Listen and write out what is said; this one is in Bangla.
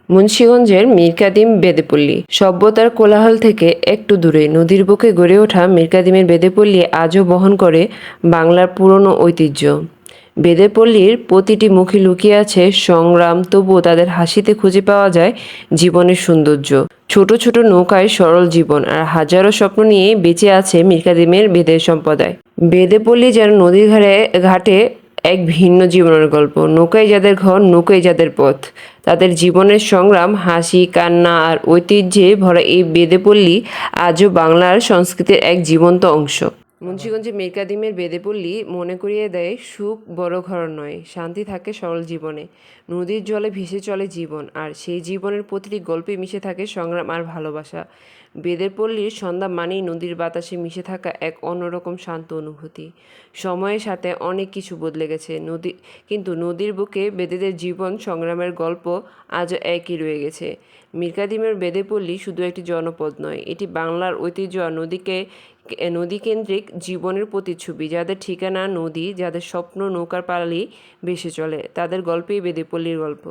মুন্সিগঞ্জের মীরকাদিম বেদেপল্লী সভ্যতার কোলাহল থেকে একটু দূরে নদীর বুকে গড়ে ওঠা মীরকাদিমের বেদেপল্লী আজও বহন করে বাংলার পুরনো ঐতিহ্য। বেদেপল্লীর প্রতিটি মুখে লুকিয়ে আছে সংগ্রাম, তবুও তাদের হাসিতে খুঁজে পাওয়া যায় জীবনের সৌন্দর্য। ছোট ছোট নৌকায় সরল জীবন আর হাজারো স্বপ্ন নিয়ে বেঁচে আছে মীরকাদিমের বেদে সম্প্রদায়। বেদেপল্লী যেন নদীর ঘাটে এক ভিন্ন জীবনের গল্প। নৌকায় যাদের ঘর, নৌকায় যাদের পথ, তাদের জীবনের সংগ্রাম, হাসি, কান্না আর ঐতিহ্যে ভরা এই বেদেপল্লী আজও বাংলার সংস্কৃতির এক জীবন্ত অংশ। মুন্সিগঞ্জে মীরকাদিমের বেদেপল্লী মনে করিয়ে দেয়, সুখ বড় ঘর নয়, শান্তি থাকে সরল জীবনে। নদীর জলে ভেসে চলে জীবন, আর সেই জীবনের প্রতিটি গল্পে মিশে থাকে সংগ্রাম আর ভালোবাসা। বেদেপল্লীর সন্ধ্যা মানেই নদীর বাতাসে মিশে থাকা এক অন্যরকম শান্ত অনুভূতি। সময়ের সাথে অনেক কিছু বদলে গেছে, কিন্তু নদীর বুকে বেদেদের জীবন সংগ্রামের গল্প আজও একই রয়ে গেছে। মীরকাদিমের বেদেপল্লী শুধু একটি জনপদ নয়, এটি বাংলার ঐতিহ্য আর নদীকেন্দ্রিক জীবনের প্রতিচ্ছবি। যাদের ঠিকানা নদী, যাদের স্বপ্ন নৌকার পাড়ালেই ভেসে চলে, তাদের গল্পই বেদেপল্লীর গল্প।